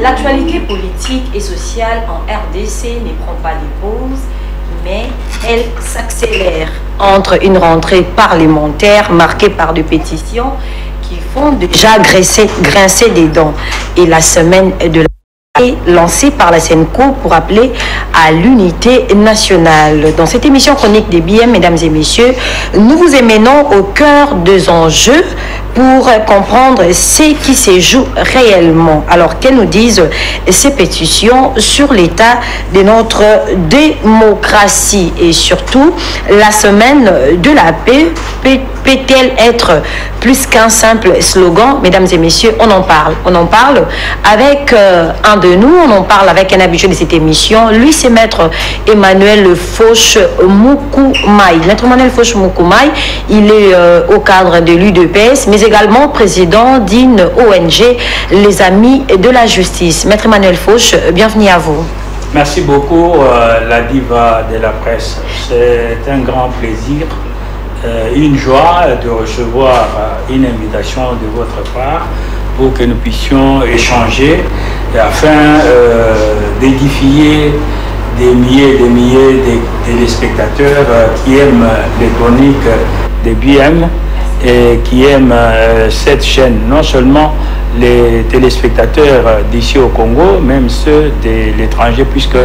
L'actualité politique et sociale en RDC ne prend pas de pause, mais elle s'accélère entre une rentrée parlementaire marquée par des pétitions qui font déjà grincer des dents et la semaine de la lancée par la SENCO pour appeler à l'unité nationale. Dans cette émission chronique des BM, mesdames et messieurs, nous vous émenons au cœur des enjeux pour comprendre ce qui se joue réellement. Alors, qu'elles nous disent ces pétitions sur l'état de notre démocratie et surtout la semaine de la paix peut-elle être plus qu'un simple slogan? Mesdames et messieurs, on en parle. On en parle avec un de nous, on en parle avec un habitué de cette émission. Lui, c'est Maître Emmanuel Fauche Moukoumai. Maître Emmanuel Fauche Moukoumai, il est au cadre de l'UDPS, mais également président d'une ONG, les Amis de la Justice. Maître Emmanuel Fauche, bienvenue à vous. Merci beaucoup, la diva de la presse. C'est un grand plaisir, une joie de recevoir une invitation de votre part pour que nous puissions échanger afin d'édifier des milliers et des milliers de téléspectateurs qui aiment les chroniques des BM et qui aiment cette chaîne, non seulement les téléspectateurs d'ici au Congo, même ceux de l'étranger, puisque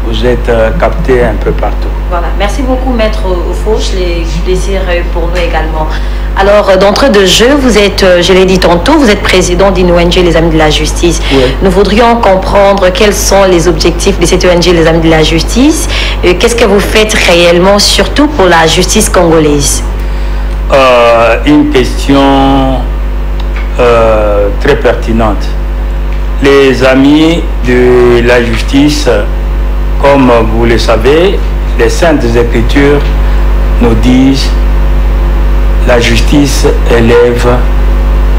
vous êtes captés un peu partout. Voilà, merci beaucoup Maître Fauche, les plaisirs pour nous également. Alors, d'entrée de jeu, vous êtes, je l'ai dit tantôt, vous êtes président d'une ONG, les Amis de la Justice. Oui. Nous voudrions comprendre quels sont les objectifs de cette ONG, les Amis de la Justice. Qu'est-ce que vous faites réellement, surtout pour la justice congolaise? Une question très pertinente. Les Amis de la Justice, comme vous le savez, les Saintes Écritures nous disent la justice élève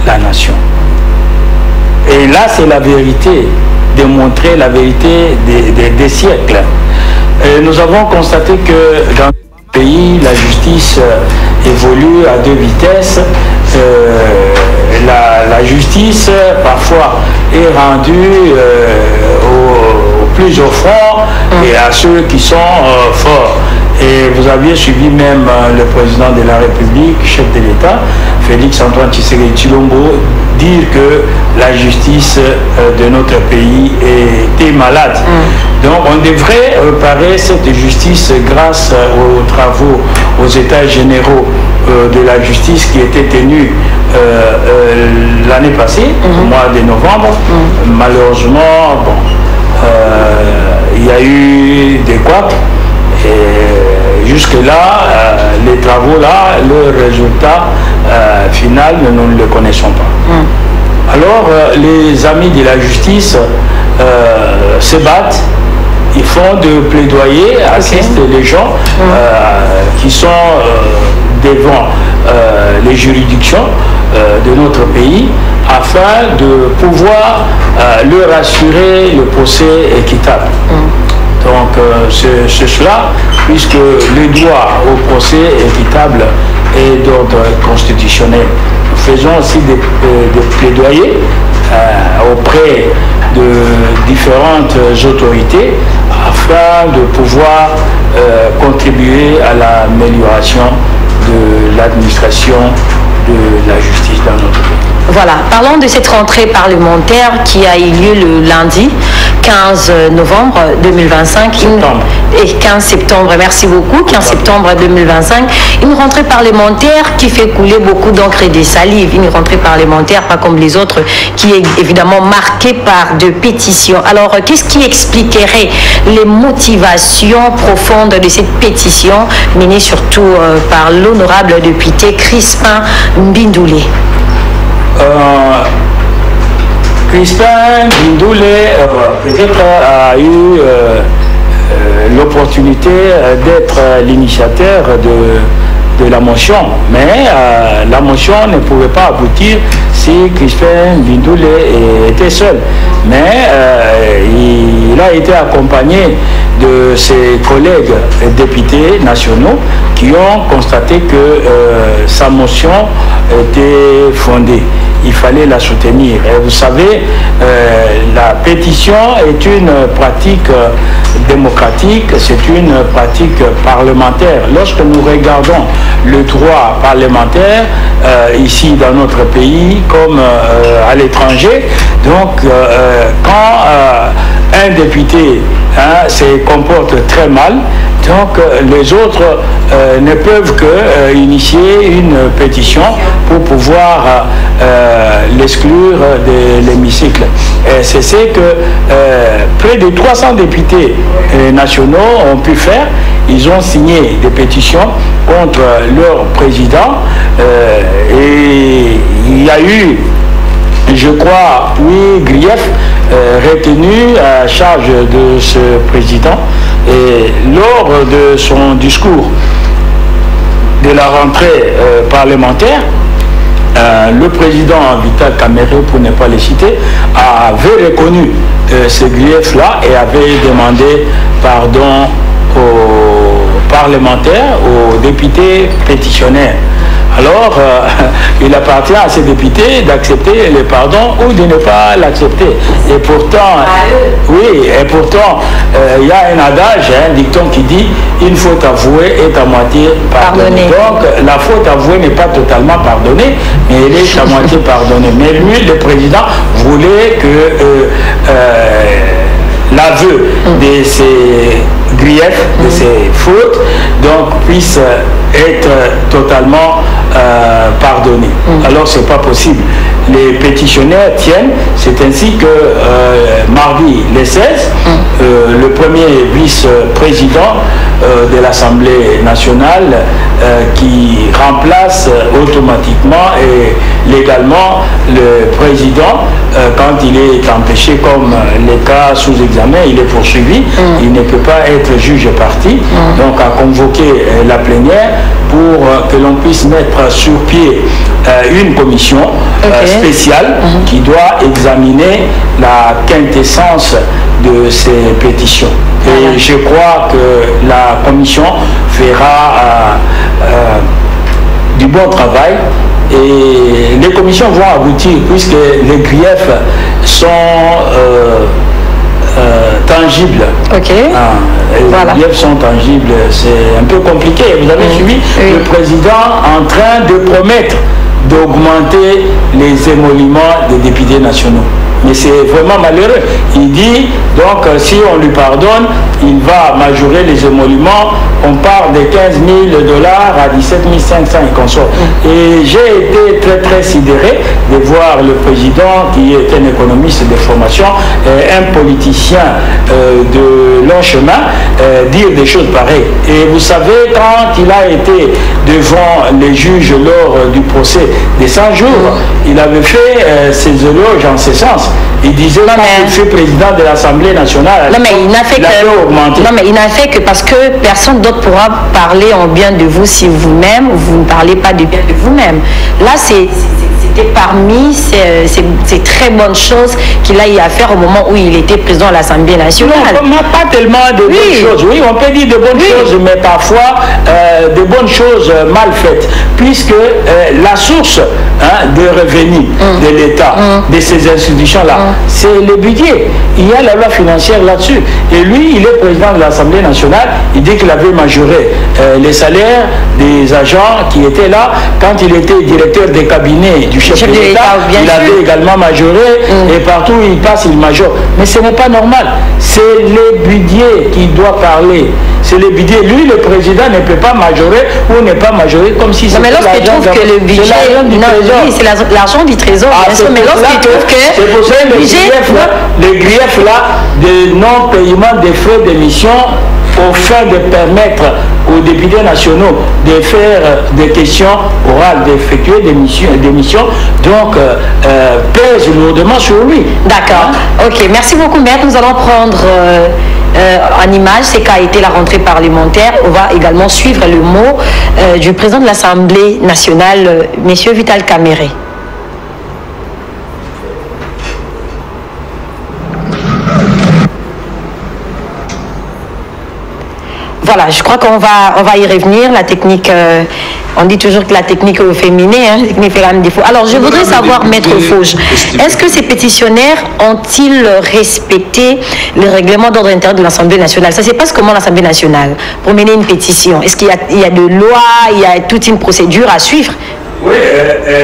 la nation. Et là, c'est la vérité, de montrer la vérité des siècles. Et nous avons constaté que dans le pays, la justice évolue à deux vitesses. La justice, parfois, est rendue aux plus offrants et à ceux qui sont forts. Et vous aviez suivi même le président de la République, chef de l'État, Félix-Antoine Tshisekedi Tshilombo, dire que la justice de notre pays était malade. Donc on devrait réparer cette justice grâce aux travaux, aux états généraux de la justice qui étaient tenus l'année passée, au mois de novembre. Malheureusement, bon, il y a eu des couacs. Et jusque-là, les travaux-là, le résultat final, nous ne le connaissons pas. Alors, les Amis de la Justice se battent, ils font de plaidoyer, assistent les gens qui sont devant les juridictions de notre pays afin de pouvoir leur assurer le procès équitable. Donc c'est cela, puisque le droit au procès équitable est d'ordre constitutionnel. Nous faisons aussi des plaidoyers auprès de différentes autorités afin de pouvoir contribuer à l'amélioration de l'administration de la justice dans notre pays. Voilà, parlons de cette rentrée parlementaire qui a eu lieu le lundi 15 novembre 2025. Et 15 septembre, merci beaucoup, 15 septembre 2025. Une rentrée parlementaire qui fait couler beaucoup d'encre et de salive. Une rentrée parlementaire, pas comme les autres, qui est évidemment marquée par de pétitions. Alors, qu'est-ce qui expliquerait les motivations profondes de cette pétition menée surtout par l'honorable député Crispin Mbindoulé? Crispin Mbindoulé peut-être a eu l'opportunité d'être l'initiateur de la motion, mais la motion ne pouvait pas aboutir si Crispin Mbindoulé était seul. Mais il a été accompagné de ses collègues députés nationaux qui ont constaté que sa motion était fondée. il fallait la soutenir. Et vous savez, la pétition est une pratique démocratique, c'est une pratique parlementaire. Lorsque nous regardons le droit parlementaire, ici dans notre pays comme à l'étranger, donc quand un député se comporte très mal, donc les autres ne peuvent que initier une pétition pour pouvoir l'exclure de l'hémicycle. C'est ce que près de 300 députés nationaux ont pu faire. Ils ont signé des pétitions contre leur président et il y a eu, je crois, 8 griefs retenus à charge de ce président. Et lors de son discours de la rentrée parlementaire, le président Vital Kamerhe, pour ne pas le citer, avait reconnu ces griefs-là et avait demandé pardon aux parlementaires, aux députés pétitionnaires. Alors, il appartient à ces députés d'accepter le pardon ou de ne pas l'accepter. Et pourtant, oui, et pourtant, il y a un adage, un dicton qui dit une faute avouée est à moitié pardonnée. Donc, la faute avouée n'est pas totalement pardonnée, mais elle est à moitié pardonnée. Mais lui, le président, voulait que l'aveu de ses griefs, de ses fautes, donc puisse être totalement pardonné. Alors c'est pas possible. Les pétitionnaires tiennent, c'est ainsi que mardi le 16, le premier vice-président de l'Assemblée nationale qui remplace automatiquement et légalement le président quand il est empêché, comme les cas sous examen, il est poursuivi, il ne peut pas être juge parti, donc à convoquer la plénière pour que l'on puisse mettre sur pied une commission spéciale qui doit examiner la quintessence de ces pétitions. Et je crois que la commission fera du bon travail et les commissions vont aboutir puisque les griefs sont tangibles. Voilà. Les griefs sont tangibles, c'est un peu compliqué. Vous avez suivi le président en train de promettre d'augmenter les émoluments des députés nationaux. Mais c'est vraiment malheureux. Il dit, donc, si on lui pardonne, il va majorer les émoluments. On part de 15 000 $ à 17 500 et consort. Et j'ai été très, très sidéré de voir le président, qui est un économiste de formation, un politicien de long chemin, dire des choses pareilles. Et vous savez, quand il a été devant les juges lors du procès des 100 jours, il avait fait ses éloges en ce sens. Il disait qu'il fut président de l'Assemblée nationale. Non, mais il n'a fait que. Non, mais il n'a fait que parce que personne d'autre pourra parler en bien de vous si vous-même, vous ne parlez pas du bien de vous-même. Là, c'était parmi ces très bonnes choses qu'il a eu à faire au moment où il était président de l'Assemblée nationale. Non, on n'a pas tellement de bonnes choses. Oui, on peut dire de bonnes choses, mais parfois de bonnes choses mal faites. Puisque la source de revenus de l'État, de ces institutions-là, c'est le budget. Il y a la loi financière là-dessus. Et lui, il est président de l'Assemblée nationale. Il dit qu'il avait majoré les salaires des agents qui étaient là. Quand il était directeur des cabinets du chef de l'État, il avait également majoré. Et partout où il passe, il majore. Mais ce n'est pas normal. C'est le budget qui doit parler. C'est le budget. Lui, le président ne peut pas majorer ou ne pas majorer comme si c'était l'argent. Mais lorsqu'il trouve que le budget... c'est l'argent du trésor. Mais lorsqu'il trouve que... C'est pour ça que le grief là de non-paiement des frais d'émission au fin de permettre aux députés nationaux de faire des questions orales, d'effectuer des missions, donc pèse lourdement sur lui. D'accord. Ok, merci beaucoup, maître. Nous allons prendre en image ce qu'a été la rentrée parlementaire. On va également suivre le mot du président de l'Assemblée nationale, M. Vital Kamerhe. voilà, je crois qu'on va y revenir. La technique, on dit toujours que la technique est au féminin, hein, la technique fait quand même défaut. Alors, je voudrais savoir, Maître Fauge, est-ce que ces pétitionnaires ont-ils respecté le règlement d'ordre intérieur de l'Assemblée nationale? Ça se passe comment l'Assemblée nationale pour mener une pétition? Est-ce qu'il y a de loi, il y a toute une procédure à suivre? Oui,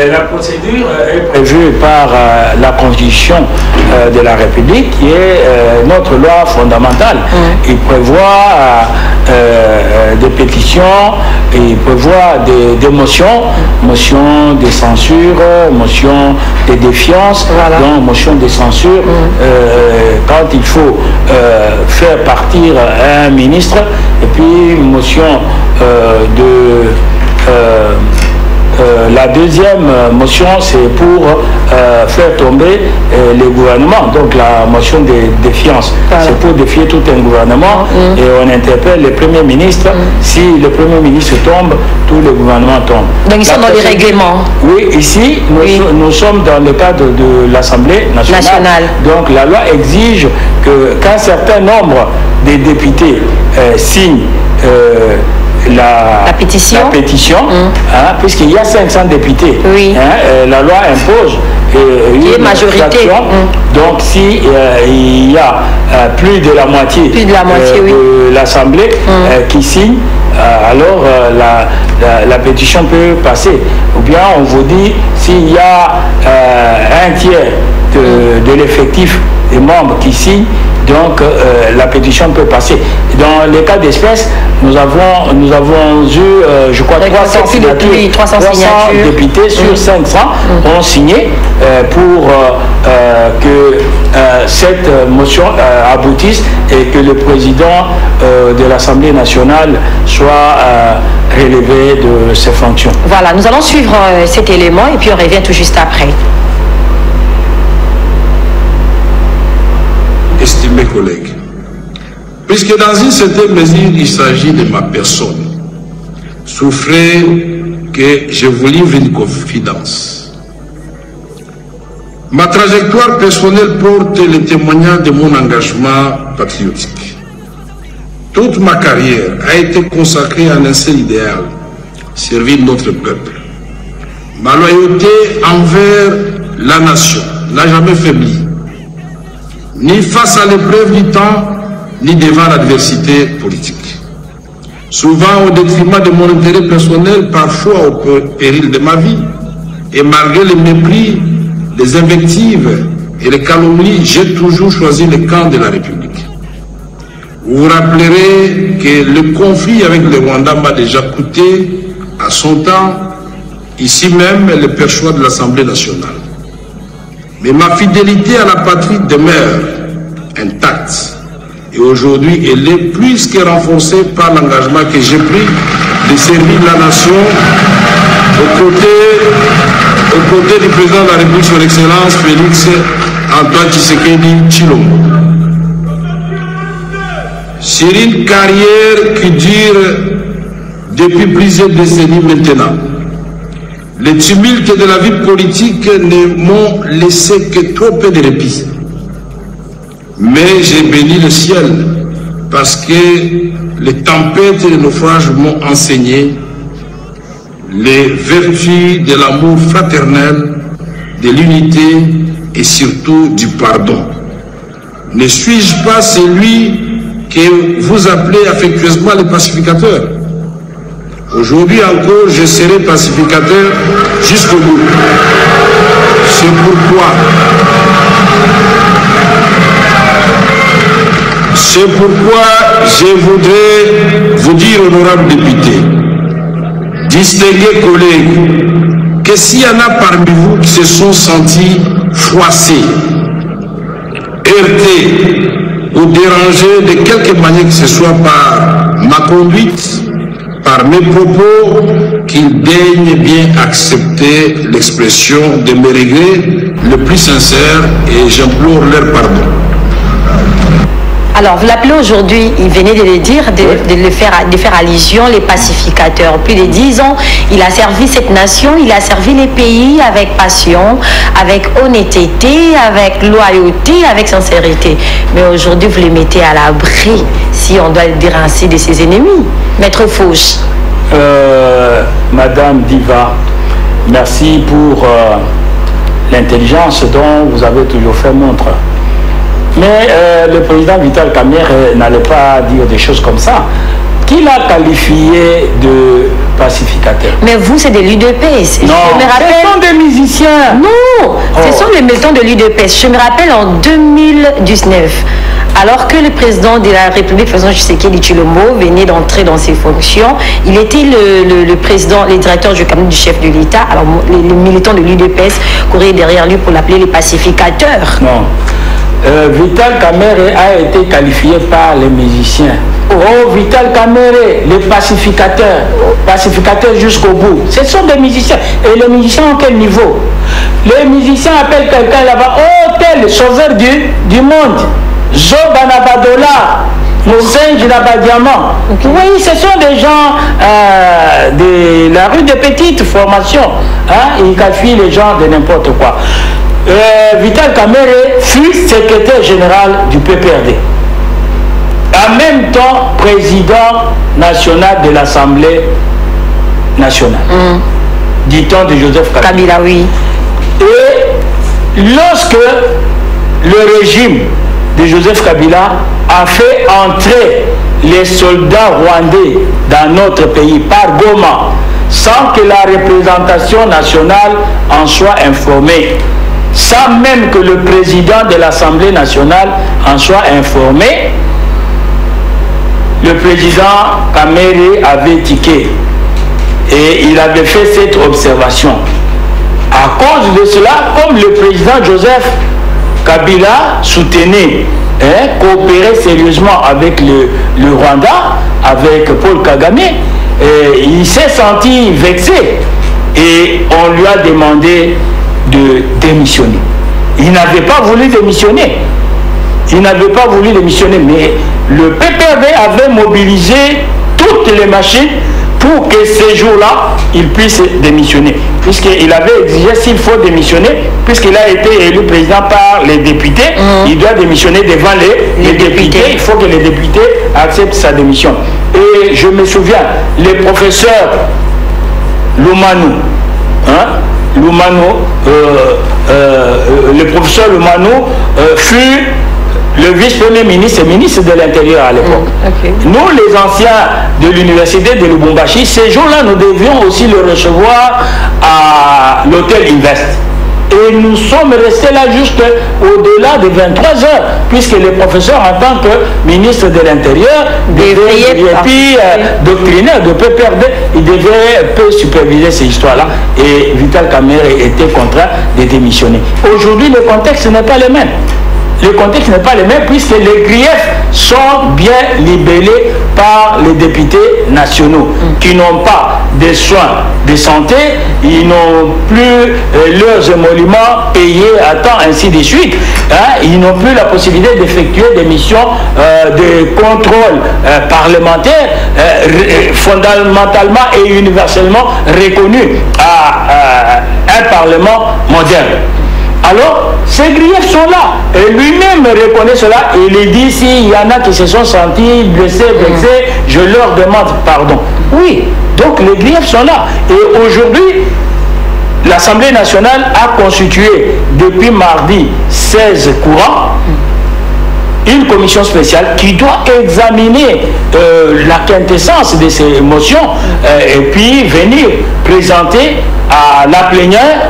la procédure est prévue par la Constitution de la République, qui est notre loi fondamentale. Il prévoit des pétitions, il prévoit des motions, motions de censure, motions de défiance, donc motions de censure, quand il faut faire partir un ministre, et puis motion la deuxième motion, c'est pour faire tomber le gouvernement, donc la motion de défiance. C'est pour défier tout un gouvernement et on interpelle le Premier ministre. Si le Premier ministre tombe, tout le gouvernement tombe. Donc ils sont dans les règlements. Oui, ici, nous sommes dans le cadre de l'Assemblée nationale. Donc la loi exige qu'un certain nombre de députés signent la pétition, hein, puisqu'il y a 500 députés. La loi impose une majorité. Donc si il y a plus de la moitié, de l'Assemblée qui signe, alors la pétition peut passer. Ou bien on vous dit, s'il y a un tiers de l'effectif des membres qui signent, donc la pétition peut passer. Dans les cas d'espèce, nous avons eu, je crois, 300 députés sur 500 ont signé pour que cette motion aboutisse et que le président de l'Assemblée nationale soit relevé de ses fonctions. Voilà, nous allons suivre cet élément et puis on revient tout juste après. Estimés collègues, puisque dans une certaine mesure il s'agit de ma personne, souffrez que je vous livre une confidence. Ma trajectoire personnelle porte le témoignage de mon engagement patriotique. Toute ma carrière a été consacrée à un seul idéal, servir notre peuple. Ma loyauté envers la nation n'a jamais faibli, ni face à l'épreuve du temps, ni devant l'adversité politique. Souvent au détriment de mon intérêt personnel, parfois au péril de ma vie, et malgré le mépris, les invectives et les calomnies, j'ai toujours choisi le camp de la République. Vous vous rappellerez que le conflit avec le Rwanda m'a déjà coûté, à son temps, ici même, le perchoir de l'Assemblée nationale. Mais ma fidélité à la patrie demeure intacte. Et aujourd'hui, elle est plus que renforcée par l'engagement que j'ai pris de servir la nation aux côtés du président de la République, son Excellence Félix Antoine Tshisekedi Tshilombo. Sur une carrière qui dure depuis plusieurs décennies maintenant, les tumultes de la vie politique ne m'ont laissé que trop peu de répit. Mais j'ai béni le ciel parce que les tempêtes et les naufrages m'ont enseigné les vertus de l'amour fraternel, de l'unité et surtout du pardon. Ne suis-je pas celui que vous appelez affectueusement le pacificateur? Aujourd'hui encore, je serai pacificateur jusqu'au bout. C'est pourquoi je voudrais vous dire, honorables députés, distingués collègues, que s'il y en a parmi vous qui se sont sentis froissés, heurtés ou dérangés de quelque manière que ce soit par ma conduite, par mes propos, qu'ils daignent bien accepter l'expression de mes regrets le plus sincère et j'implore leur pardon. Alors, vous l'appelez aujourd'hui, il venait de le dire, de faire allusion, les pacificateurs. Plus de 10 ans, il a servi cette nation, il a servi les pays avec passion, avec honnêteté, avec loyauté, avec sincérité. Mais aujourd'hui, vous les mettez à l'abri, si on doit le dire ainsi, de ses ennemis. Maître Fauche. Madame Diva, merci pour l'intelligence dont vous avez toujours fait montre. Mais le président Vital Kamerhe n'allait pas dire des choses comme ça. Qui l'a qualifié de pacificateur? Mais vous, c'est de l'UDPS. Non, ce sont des musiciens. Non, ce sont les militants de l'UDPS. Je me rappelle en 2019, alors que le président de la République, Félix Tshisekedi Tshilombo, venait d'entrer dans ses fonctions, il était le président, le directeur du cabinet du chef de l'État. Alors les militants de l'UDPS couraient derrière lui pour l'appeler les pacificateurs. Non. Vital Kamerhe a été qualifié par les musiciens. Oh, Vital Kamerhe, les pacificateurs, pacificateurs jusqu'au bout. Ce sont des musiciens. Et les musiciens en quel niveau? Les musiciens appellent quelqu'un là-bas, oh, tel sauveur du monde, Zobanabadola, Moussin Nabadiamant. Vous voyez, ce sont des gens de la rue de petite formation. Hein? Ils qualifient les gens de n'importe quoi. Vital Kamerhe fut secrétaire général du PPRD. En même temps, président national de l'Assemblée nationale. Dit-on de Joseph Kabila. Oui. Et lorsque le régime de Joseph Kabila a fait entrer les soldats rwandais dans notre pays par Goma, sans que la représentation nationale en soit informée, sans même que le président de l'Assemblée nationale en soit informé, le président Kamerhe avait tiqué et il avait fait cette observation. À cause de cela, comme le président Joseph Kabila soutenait, coopérait sérieusement avec le Rwanda, avec Paul Kagame, il s'est senti vexé et on lui a demandé de démissionner. Il n'avait pas voulu démissionner. Il n'avait pas voulu démissionner, mais le PPRD avait mobilisé toutes les machines pour que ces jours-là, il puisse démissionner. Puisqu'il avait exigé s'il faut démissionner, puisqu'il a été élu président par les députés, il doit démissionner devant les députés. Il faut que les députés acceptent sa démission. Et je me souviens, le professeur Lumanu, le professeur Lumanu fut le vice-premier ministre et ministre de l'Intérieur à l'époque. Nous, les anciens de l'université de Lubumbashi, ces jours-là, nous devions aussi le recevoir à l'hôtel Invest. Et nous sommes restés là jusqu'au-delà de 23 heures, puisque le professeur, en tant que ministre de l'Intérieur, et puis doctrinaire de PPRD, il devait peu superviser ces histoires-là. Et Vital Kamerhe était contraint de démissionner. Aujourd'hui, le contexte n'est pas le même. Le contexte n'est pas le même puisque les griefs sont bien libellés par les députés nationaux qui n'ont pas de soins de santé, ils n'ont plus leurs émoluments payés à temps, ainsi de suite. Ils n'ont plus la possibilité d'effectuer des missions de contrôle parlementaire fondamentalement et universellement reconnues à un parlement moderne. Alors, ces griefs sont là. Et lui-même reconnaît cela. Et il dit, s'il y en a qui se sont sentis blessés, vexés, je leur demande pardon. Oui, donc les griefs sont là. Et aujourd'hui, l'Assemblée nationale a constitué, depuis mardi 16 courant, une commission spéciale qui doit examiner la quintessence de ces motions et puis venir présenter à la plénière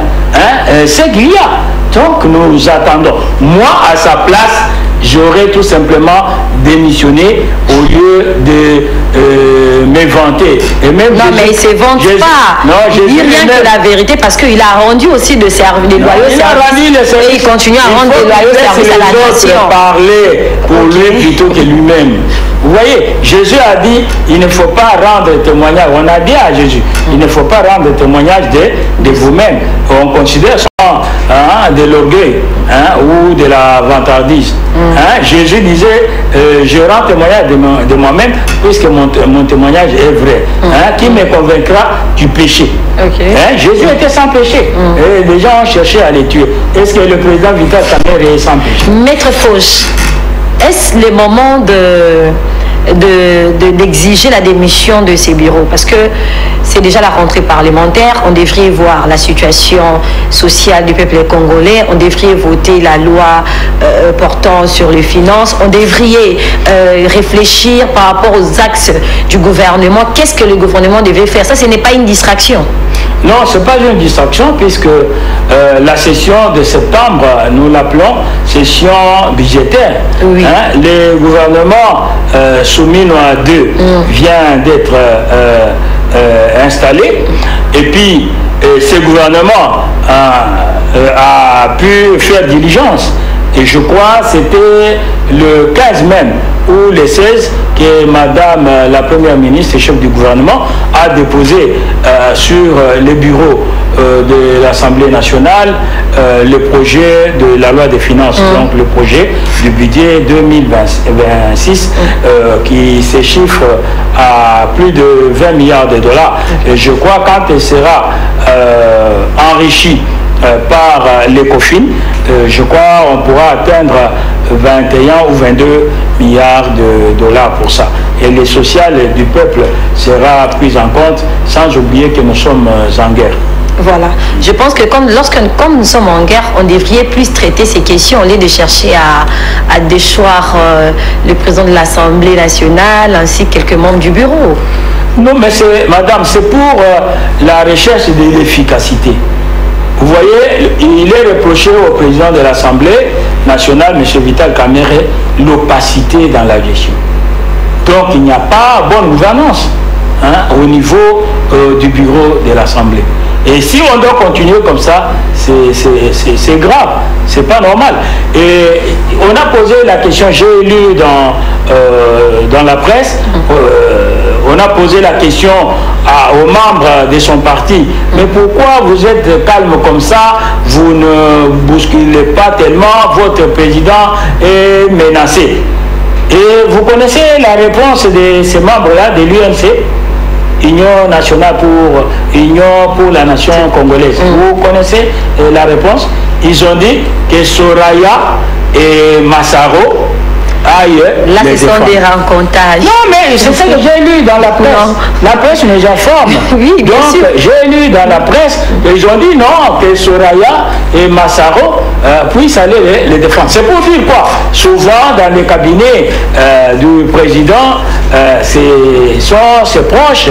ce qu'il y a. Donc nous attendons. Moi, à sa place, j'aurais tout simplement démissionné au lieu de m'éventer. Et même non, mais il ne se vante pas. Non, il dit rien que la vérité parce qu'il a rendu aussi des loyaux services. Et il continue à rendre des loyaux services à la nation. Parler pour lui plutôt que lui-même. Vous voyez, Jésus a dit, il ne faut pas rendre témoignage. On a dit à Jésus, il ne faut pas rendre témoignage de vous-même. On considère de l'orgueil, hein, ou de la vantardise. Hein. Jésus disait, je rends témoignage de moi-même, puisque mon témoignage est vrai. Hein, qui me convaincra du péché. Okay. Hein, Jésus était sans péché. Et les gens ont cherché à les tuer. Est-ce que le président Vital Kamerhe est sans péché? Maître Fauche, est-ce le moment d'exiger la démission de ces bureaux? Parce que c'est déjà la rentrée parlementaire, on devrait voir la situation sociale du peuple congolais, on devrait voter la loi portant sur les finances, on devrait réfléchir par rapport aux axes du gouvernement. Qu'est-ce que le gouvernement devait faire? Ça, ce n'est pas une distraction. Non, ce n'est pas une distraction, puisque la session de septembre, nous l'appelons session budgétaire. Oui. Hein, le gouvernement soumis à 2 vient d'être installé, et puis ce gouvernement a pu faire diligence. Et je crois que c'était le 15 même ou le 16 que Madame la Première ministre et chef du gouvernement a déposé sur les bureaux de l'Assemblée nationale le projet de la loi des finances, donc le projet du budget 2026 qui se chiffre à plus de 20 milliards de dollars. Et je crois que quand elle sera enrichie par l'ECOFIN, je crois qu'on pourra atteindre 21 ou 22 milliards de dollars pour ça. Et le social du peuple sera pris en compte, sans oublier que nous sommes en guerre. Voilà. Je pense que comme nous sommes en guerre, on devrait plus traiter ces questions au lieu de chercher à déchoir le président de l'Assemblée nationale ainsi que quelques membres du bureau. Non, mais madame, c'est pour la recherche de l'efficacité. Vous voyez, il est reproché au président de l'Assemblée nationale, M. Vital Kamerhe, l'opacité dans la gestion. Donc il n'y a pas bonne gouvernance, hein, au niveau du bureau de l'Assemblée. Et si on doit continuer comme ça, c'est grave, c'est pas normal. Et on a posé la question, j'ai lu dans la presse, on a posé la question aux membres de son parti, mais pourquoi vous êtes calme comme ça, vous ne bousculez pas tellement, votre président est menacé. Et vous connaissez la réponse de ces membres-là de l'UNC, Union nationale pour la nation congolaise. Vous connaissez la réponse? Ils ont dit que Soraya et Massaro aillent. Là, ce sont des rencontrages. Non, mais c'est ça que j'ai lu dans la presse. Non. La presse nous informe. Oui, bien sûr. Donc, j'ai lu dans la presse qu'ils ont dit non, que Soraya et Massaro puissent aller les défendre. C'est pour dire quoi? Souvent, dans les cabinets du président, ses proches,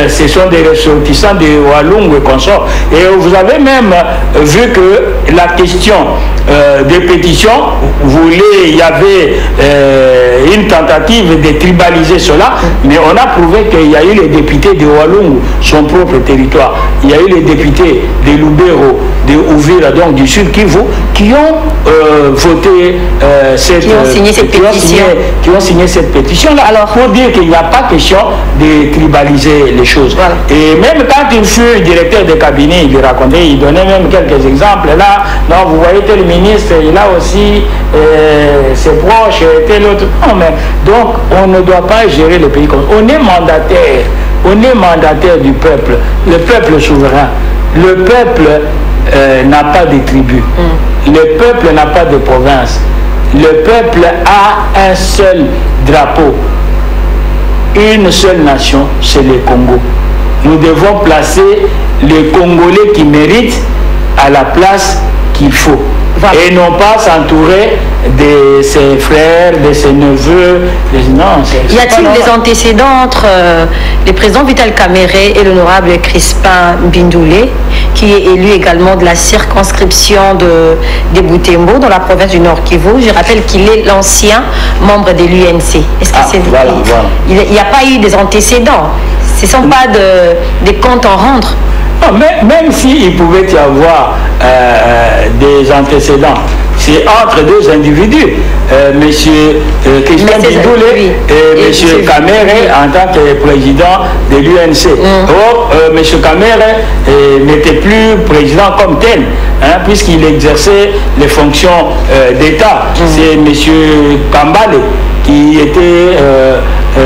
ce sont des ressortissants de Walungu et consorts. Et vous avez même vu que la question des pétitions, il y avait une tentative de tribaliser cela, mais on a prouvé qu'il y a eu les députés de Walungu, son propre territoire. Il y a eu les députés de Lubero, de Uvira, donc du Sud Kivu, qui ont voté qui ont signé cette pétition-là. Alors, pour dire qu'il n'y a pas question de tribaliser les choses. Voilà. Et même quand il fut directeur de cabinet, il racontait, il donnait même quelques exemples. Là, non, vous voyez tel ministre, il a aussi ses proches, tel autre. Non, mais donc, on ne doit pas gérer le pays comme ça. On est mandataire du peuple, le peuple souverain. Le peuple n'a pas de tribu. Le peuple n'a pas de province. Le peuple a un seul drapeau, une seule nation, c'est le Congo. Nous devons placer les Congolais qui méritent à la place qu'il faut. Voilà. Et non pas s'entourer de ses frères, de ses neveux. Non, y a-t-il des antécédents entre le président Vital Kamerhe et l'honorable Crispin Bindoulé, qui est élu également de la circonscription de Butembo, dans la province du Nord Kivu? Je rappelle qu'il est l'ancien membre de l'UNC. Est-ce que c'est voilà. Il n'y a pas eu des antécédents? Ce ne sont pas des comptes en rendre? Non, même s'il pouvait y avoir des antécédents, c'est entre deux individus, monsieur Christian Bindoulé et monsieur Kamere en tant que président de l'UNC. Or, monsieur Kamere n'était plus président comme tel, hein, puisqu'il exerçait les fonctions d'État. C'est monsieur Kambale qui était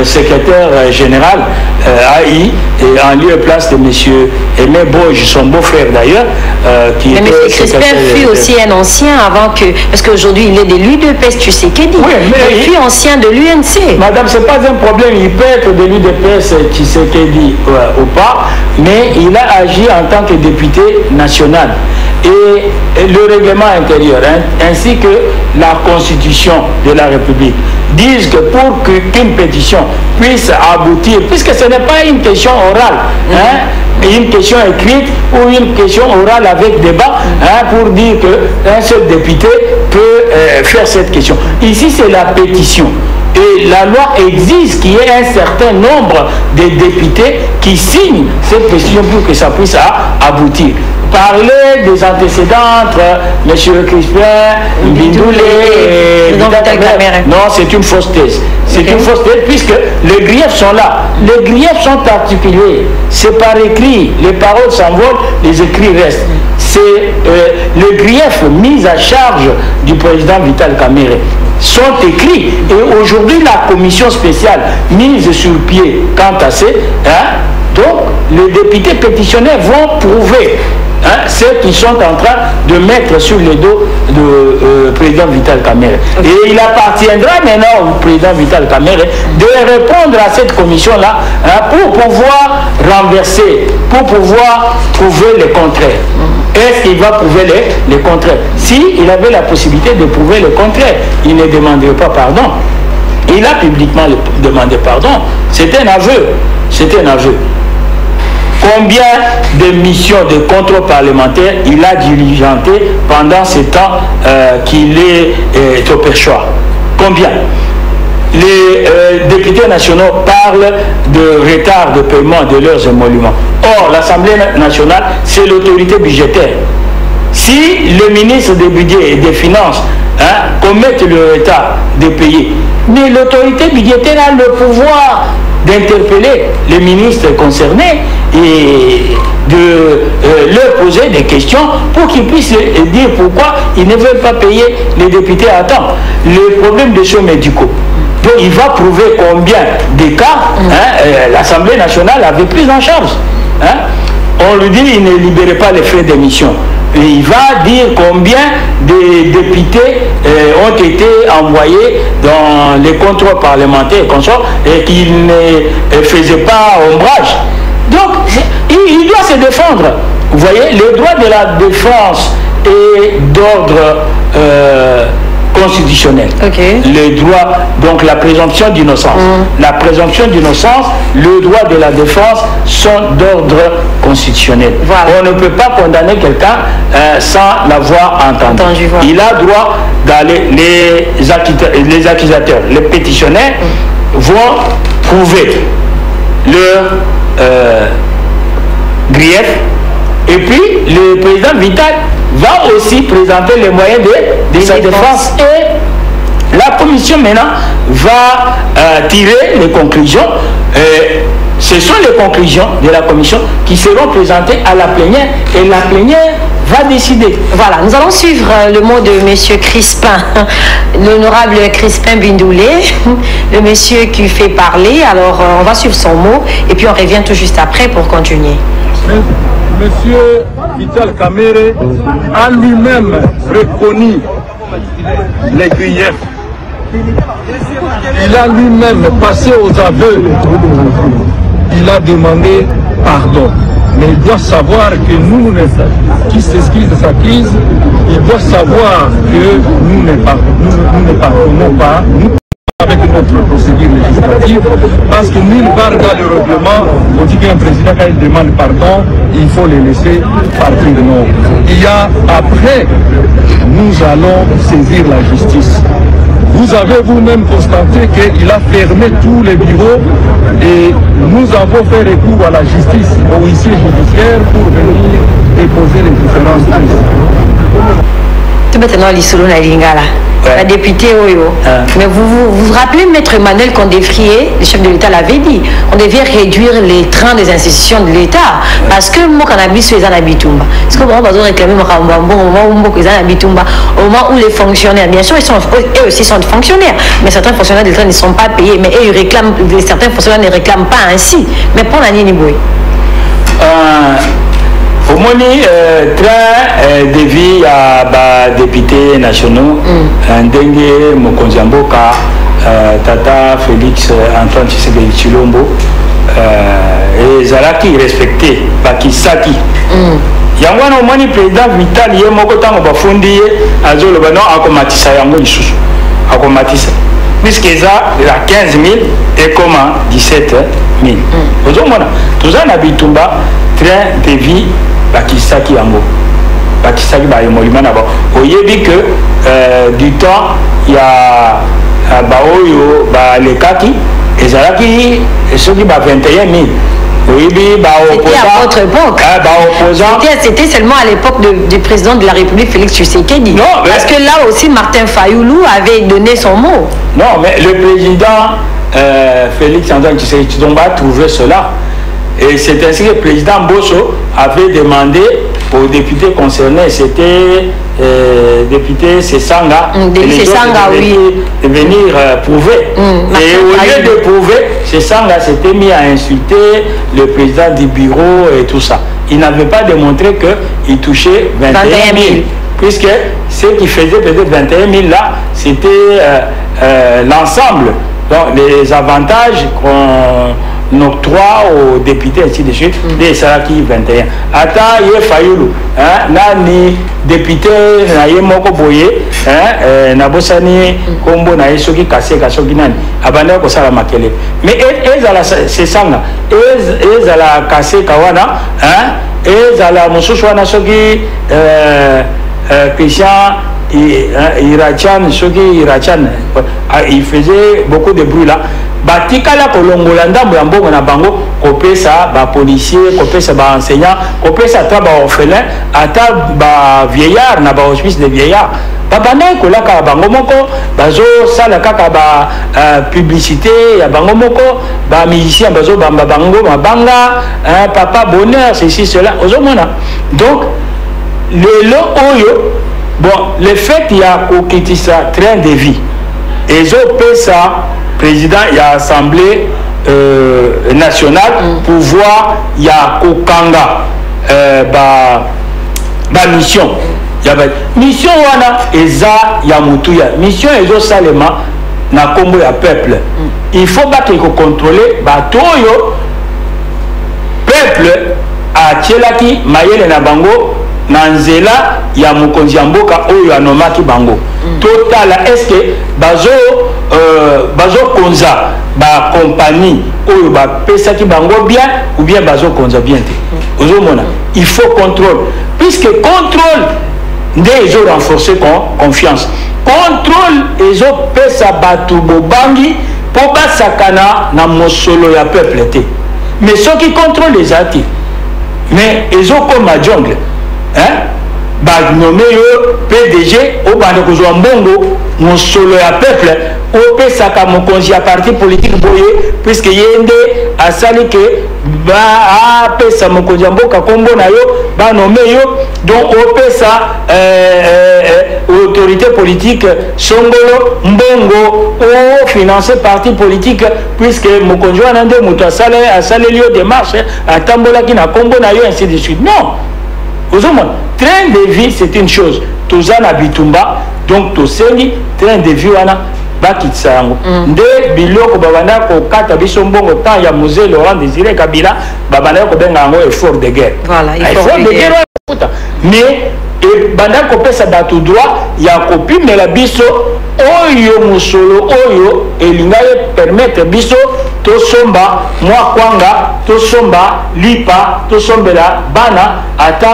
secrétaire général AI, et en lieu et place de M. Aimé Boge, son beau-frère d'ailleurs, qui était... Mais M. Crispin fut aussi un ancien avant que... Parce qu'aujourd'hui, il est de l'UDPS Tshisekedi. Oui, mais il fut ancien de l'UNC. Madame, ce n'est pas un problème. Il peut être de l'UDPS Tshisekedi ou pas, mais il a agi en tant que député national. Et le règlement intérieur, ainsi que la Constitution de la République, disent que pour qu'une pétition puisse aboutir, puisque ce n'est pas une question orale, hein, une question écrite ou une question orale avec débat, hein, pour dire qu'un seul député peut faire cette question. Ici, c'est la pétition. Et la loi exige qu'il y ait un certain nombre de députés qui signent cette pétition pour que ça puisse aboutir. Parler des antécédents entre M. Crispin, Bindoulé et Vital Kamere. Non, c'est une fausse thèse. C'est une fausse thèse puisque les griefs sont là. Les griefs sont articulés. C'est par écrit. Les paroles s'envolent, les écrits restent. C'est les griefs mis à charge du président Vital Kamere sont écrits. Et aujourd'hui, la commission spéciale mise sur pied quant à ces, donc les députés pétitionnaires vont prouver ceux qui sont en train de mettre sur le dos du président Vital Kamere. Et il appartiendra maintenant au président Vital Kamere de répondre à cette commission-là pour pouvoir renverser, pour pouvoir prouver le contraire. Est-ce qu'il va prouver les contraires? S'il avait la possibilité de prouver le contraire, il ne demanderait pas pardon. Il a publiquement demandé pardon. C'est un aveu. C'est un aveu. Combien de missions de contrôle parlementaire il a diligenté pendant ce temps qu'il est au perchoir? Combien? Les députés nationaux parlent de retard de paiement de leurs émoluments. Or, l'Assemblée nationale, c'est l'autorité budgétaire. Si le ministre des Budgets et des Finances commettent le retard de payer, mais l'autorité budgétaire a le pouvoir d'interpeller les ministres concernés et de leur poser des questions pour qu'ils puissent dire pourquoi ils ne veulent pas payer les députés à temps. Le problème des soins médicaux. Donc il va prouver combien de cas l'Assemblée nationale avait pris en charge. On lui dit qu'il ne libérait pas les frais d'émission. Et il va dire combien de députés ont été envoyés dans les contrôles parlementaires et qu'ils ne faisaient pas ombrage. Donc, il doit se défendre. Vous voyez, le droit de la défense est d'ordre constitutionnel. Le droit, donc la présomption d'innocence. La présomption d'innocence, le droit de la défense sont d'ordre constitutionnel. On ne peut pas condamner quelqu'un sans l'avoir entendu. Il a droit d'aller, les accusateurs, les pétitionnaires vont prouver leur grief, et puis le président Vital va aussi présenter les moyens de sa défense, et la commission maintenant va tirer les conclusions. Ce sont les conclusions de la commission qui seront présentées à la plénière, et la plénière va décider. Voilà, nous allons suivre le mot de M. Crispin, l'honorable Crispin Bindoulé, le monsieur qui fait parler. Alors, on va suivre son mot et puis on revient tout juste après pour continuer. Monsieur Vital Kamere a lui-même reconnu les griefs. Il a lui-même passé aux aveux. Il a demandé pardon. Mais il doit savoir que nous, qui s'excuse de sa crise, il doit savoir que nous ne pardonnons pas, nous, avec notre procédure législative, parce que nulle part dans le règlement, on dit qu'un président, quand il demande pardon, il faut le laisser partir. Non. Il y a après, nous allons saisir la justice. Vous avez vous-même constaté qu'il a fermé tous les bureaux et nous avons fait recours à la justice, au huissier judiciaire, pour venir déposer les différentes prises. maintenant l'isolo na lingala. La députée Oyo. Mais vous rappelez, Maître Emmanuel Condé-Frié, le chef de l'État l'avait dit, on devait réduire les trains des institutions de l'État. Parce que mon cannabis, c'est un habitumba. Parce que moi, on réclamer au moment où les fonctionnaires, bien sûr, eux aussi sont fonctionnaires, mais certains fonctionnaires de l'État ne sont pas payés, mais eux, certains fonctionnaires ne réclament pas ainsi. Mais pour la Nini-Boy. Au moni train de vie à députés nationaux, Ndenge Mokonziamboka, Tata Félix Antoine Tshisekedi Tshilombo, et Zalaki respecté, Bakisaki. Yangwana au moni président Vital Yemoko Tango Bafundi, Azolo Bano, Akomatisa Yango Isusu, Akomatisa. Puisque ça, la 15 000 et comment 17 000. Vous voyez, tout ça, Nabitumba, train de vie. Bakisaki yango Bakisaki ba yemolima na ba oyebi que du temps il y a baoyo ba lekaki ezalaki soki ba 21 000 oyebi ba c'était à votre époque c'était seulement à l'époque du président de la République Félix Tshisekedi non, parce que là aussi Martin Fayoulou avait donné son mot. Non mais le président Félix Antoine Tshisekedi Tshilombo a trouvé cela. Et c'est ainsi que le président Bosso avait demandé aux députés concernés, c'était député Sessanga, oui. de venir prouver. Et au lieu de prouver, Sessanga s'était mis à insulter le président du bureau et tout ça. Il n'avait pas démontré qu'il touchait 21 000. Puisque ce qui faisait peut-être 21 000 là, c'était l'ensemble, les avantages qu'on octroie aux députés ainsi de suite des Saraki 21. Ata ye Fayoulou, nani député na ye moko boye, na bosani kombo na yesoki kase kasoki nani abanda ko sala makele. Mais ezala sesanga, ezala kase kawana, ezala mususu wana soki Christian Irachan, soki Irachan, il faisait beaucoup de bruit là. Batikala kolongola ndambo ya mbongo na bango kopesa ba policier kopesa ba enseignant kopesa ata ba orphelin ata ba vieillard na ba hospice de vieillard babana kolaka bango moko bazo sala kaka ba publicité ya bango moko ba musicien bazo bamba bango mabanga papa bonheur ceci cela ozomona. Donc le lo oyo bon le fait il y a kokitisa train de vie ezo pesa président il y a assemblée nationale pour voir il y a kokanga ba mission il y a mission wana eza ya mutuya mission ezo salema na kombo ya peuple il faut pas que contrôler batoyo peuple a tielaki mayele na bango na nzela ya mokonzi ya mboka oyo anomaki bango totala est-ce que bazo konza ba compagnie oyo ba pesaki bango bien ou bien bazo konza bien te ozomona il faut contrôle puisque contrôle nde ezo renforcer confiance contrôle ezo pesa batu bobangi po basakana na mosolo ya peuple te mais ceux qui contrôlent les ati mais ezo comme jungle ba nommé yo PDG au bande ko zo mbongo mosolo ya peuple au pesaka mokonzi ya parti politique boye puisque yende asali ke ba pesa mokonzi ya mboka kombo na yo ba nommé yo donc au pesa autorité politique songolo mbongo au financer parti politique puisque mokonzi wana nde muto asale lieu démarche atambola ki na kombo na yo ainsi de suite. Non. Train de vie c'est une chose tozana bitumba donc tosengi train de vie wana bakitisa yango nde biloko babanda ko kata biso mbongo temps ya musée Laurent Désiré Kabila babanda ko benga yango effort de guerre. Voilà, effort de guerre. Mais et banda ko pesa batu droit ya kopimela biso oyo musolo oyo elingaye permettre biso tosomba mwa kwanga tosomba lipa tosombela bana ata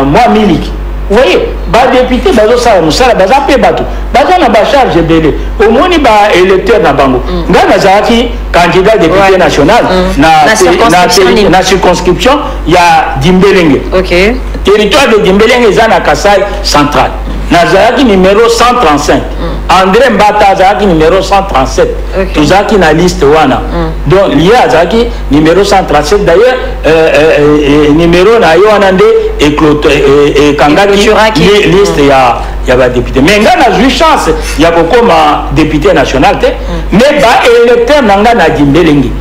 mwa miliki. Vous voyez, ba député bazo sala musala baza pe bato baza na ba charge belé au moni ba électeur na bango nga nazaki candidat député national na circonscription ya Dimbelenge. OK. Territoire de Dimbelenge eza na Kasai central. nazalaki numéro 135. André Mbata azalaki numéro 137. Tozalaki na liste wana. Donc lié azalaki numéro 137. D'ailleurs numéro na yo wana nde ekangaki liste ya ba député. Mais nga na eu chance ya kokoma député national te, mais ba électeur nanga na dimbelengi.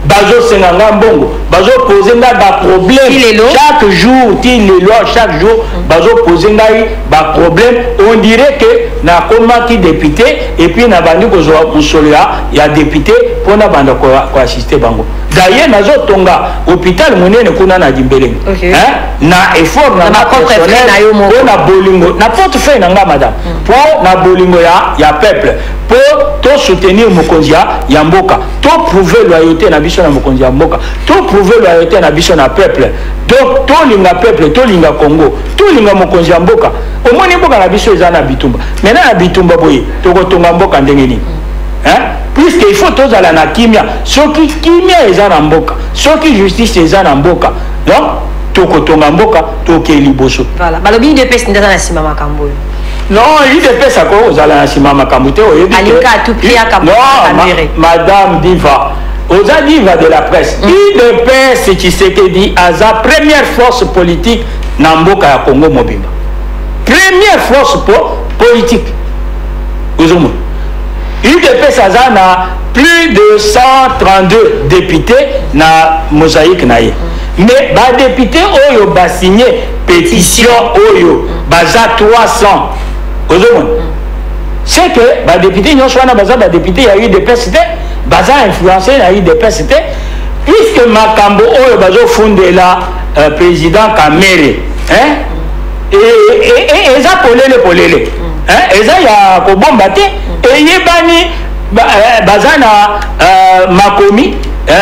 Bazo senganga mbongo, bazo poser nga ba problème chaque jour, chaque jour, bazo poser nga ba problème. On dirait que na koma ki député et puis na bandi ko zo musolia ya député pour na banda ko assister bango. D'ailleurs nazo tonga hôpital monene kuna na Dimbeleng. Na effort na personnel pour na bolingo, na portefeuille nanga madame. Pour na bolingo ya peuple, pour to soutenir mokonzi ya mboka, to prouver loyauté na biso na mokonzi ya mboka, to prouver loyauté na biso na peuple. Donc to linga peuple, to linga Congo, to linga mokonzi ya mboka. Omoni mboka na biso eza na bitumba. Maintenant na bitumba boye, to ko tonga mboka ndenge nini? Puisqu'il faut tous aller na kimia, ce qui kimia eza na mboka, ce qui justice eza na mboka. Donc to ko tonga mboka, to ke liboso. Voilà. Balobi de pesi ndeza na sima makambo. Non, il est ça quoi aux alanasima makamute Non, madame Diva, aux Diva de la presse. Il de paix qui s'était dit à sa première force politique Namboka ya Congo Mobimba. Première force politique. Il de paix ça na plus de 132 députés na mosaïque naïe. Mais ba député oyo ba signé pétition oyo baza 300. C'est que les députés, nous sommes des députés, il y a eu des PCT, baza influencé, il y a eu des PCT, puisque Makambo, il a fondé là, président Kamere, et ça polele, et ça il y a bombaté, et il y a bazana Makomi,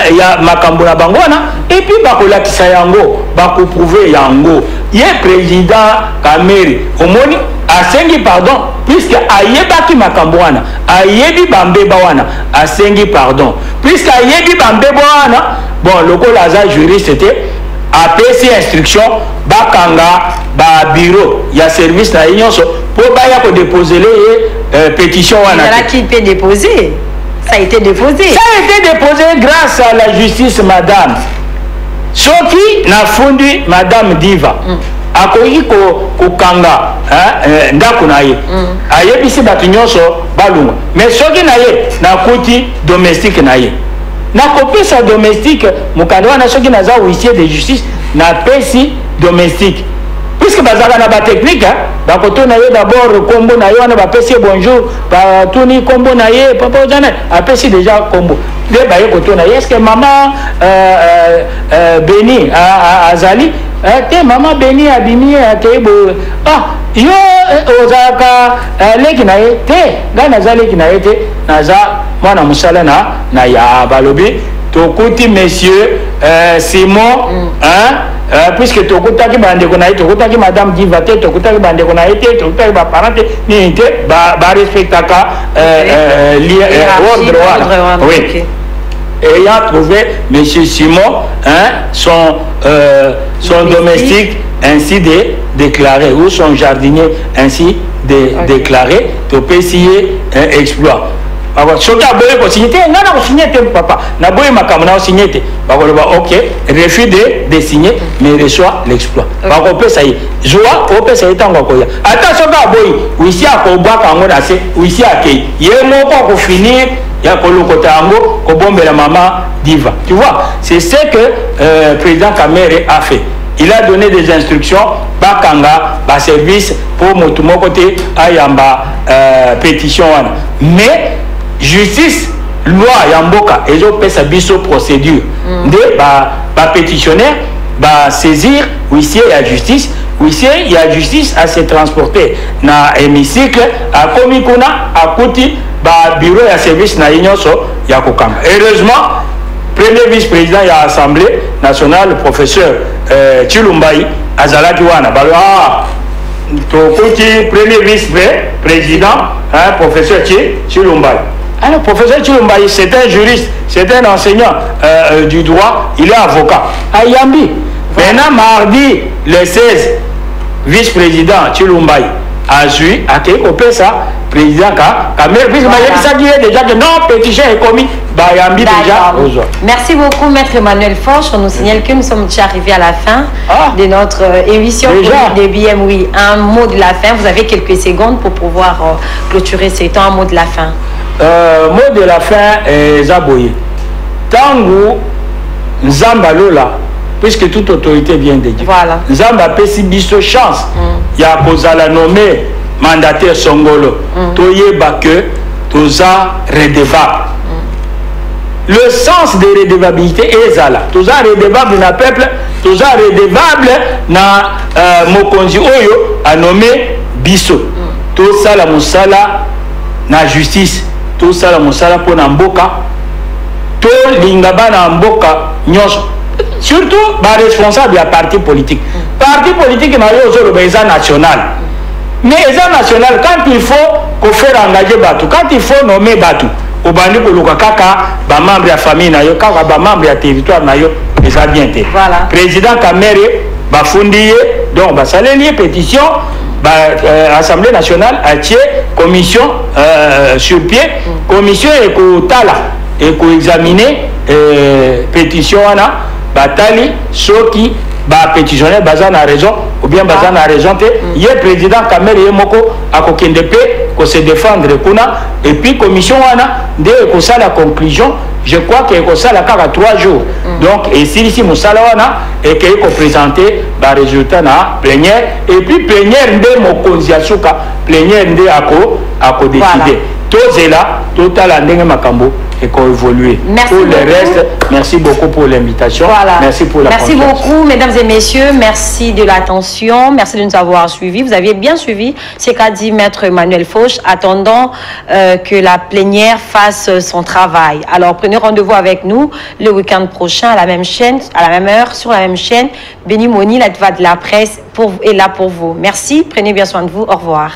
il y a Makambo na bangwana, et puis bakolakisa yango, bakoprouver yango, il y a président Kamere, au moni asengi pardon puisque ayebaki makambo wana ayebi bambeba wana asengi pardon puisque ayebi bambeba wana bon lokola aza juriste te apesi instruction bakanga ba bureau ya service na nyonso po baya ko déposer les pétition wana qui peut déposer ça a été déposé grâce à la justice madame soki na fundi madame Diva akoki kokanga ndako na ye ayebisi bato nyonso balunga mais soki na ye nakuti domestique na ye nakopesa domestique mokanda wana soki naza huissier de justice napesi domestique puisque bazala na batechnique bakotuna ye d'abord kombo na ye wana bapesi bonjour batuni kombo na ye papa ozana apesi déjà kombo nde baye kotuna ye est-ce que maman Beni azali te maman Beni abimi akei bo yo ozalaka leki na ye te ngai naza leki na ye te naza mwana mosala na ya balobi tokuti monsieur Simon puisque tokutaki bandeko na ye tokutaki madame Diva te tokutaki bandeko na ye te tokutaki baparent te nini te barespectaka ordre wana oui. Ayant trouvé M. Simon son domestique ainsi déclaré ou son jardinier ainsi déclaré to essayer exploit. Alors, ce qui a besoin de signer, on a signé papa. Na boye makamona signé. Ok, refus de signer, mais reçoit l'exploit. On peut ça y. Joie, on peut ça y tant qu'on y a. Attention, boy, ou ici à Koba, quand on a assez, ou ici à Kei. Il y a un mot pour finir. Il y a Kolokotango, Kobombe la maman Diva. Tu vois, c'est ce que le président Kamere a fait. Il a donné des instructions, Bakanga, ba service pour mon côté, Ayamba, pétition. Mais, justice, loi, Yamboka, et je paie sa biso procédure. De, ba pétitionnaire, ba saisir, huissier et la justice. Huissier, il y a justice à se transporter dans l'hémicycle, à Komikuna, à Kouti, bureau et service na Inyoso, Yakokanga. Heureusement, premier vice-président de l'Assemblée nationale, le professeur Chilumbaï, Azalaki Wana, premier vice-président, professeur Chilumbaï. Alors, professeur Chilumbaï, c'est un juriste, c'est un enseignant du droit, il est avocat à Yambi. Maintenant, mardi, le 16, vice-président Chilumbaï, azui ake kopé ça président Kamere puisque ça dit déjà que non pétition est commis bayambi déjà aux autres. Merci beaucoup Maître Emmanuel Forge. On nous signale que nous sommes déjà arrivés à la fin de notre émission de BM. Oui, un mot de la fin. Vous avez quelques secondes pour pouvoir clôturer ces temps. Un mot de la fin. Mot de la fin est Zaboye. Tango Nzamba Lola, puisque toute autorité vient de Dieu. Voilà. Nzamba pesi biso chance. Il y a kozala nommé mandataire Songolo. Toyeba que toza redevable. Le sens de redevabilité est là. Toza redevable na peuple, toza redevable na mokonzi oyo a nommé biso. Toza la musala na justice. Toza la musala pour na mboka. To lingaba na mboka nyonso. Surtout ba responsable ya parti politique. Parti politique na yo zo le national. Mais les national, quand il faut faire engager Batou, quand il faut nommer Batou, au bandi pour le kaka, ba membre de la famille na yo, kaka ba membre de la territoire na yo, les a bien été. Voilà. Président Kamere, ba fondier, donc ba salarié pétition, ba Assemblée nationale a tié commission sur pied, commission et ko tala et ko examiner pétition wana, ba tali soki ba pétitionnaire baza na raison ou bien baza na raison te ye président Kamere ye moko akokende pe ko se défendre kuna et puis commission wana de ko ça la conclusion je crois que ko ça la 3 jours donc et si musala wana et que ko présenter ba résultat na plénière et puis plénière nde mokonzi asuka plénière nde ako décider tozela total ndenge makambo et qu'on évolue. Merci pour beaucoup. le reste, merci beaucoup pour l'invitation. Voilà. Merci pour la Merci confiance. beaucoup, mesdames et messieurs. Merci de l'attention. Merci de nous avoir suivis. Vous aviez bien suivi ce qu'a dit Maître Emmanuel Fauche, attendant que la plénière fasse son travail. Alors, prenez rendez-vous avec nous le week-end prochain à la même chaîne, à la même heure, sur la même chaîne. Béni Moni, la voix de la presse est là pour vous. Merci. Prenez bien soin de vous. Au revoir.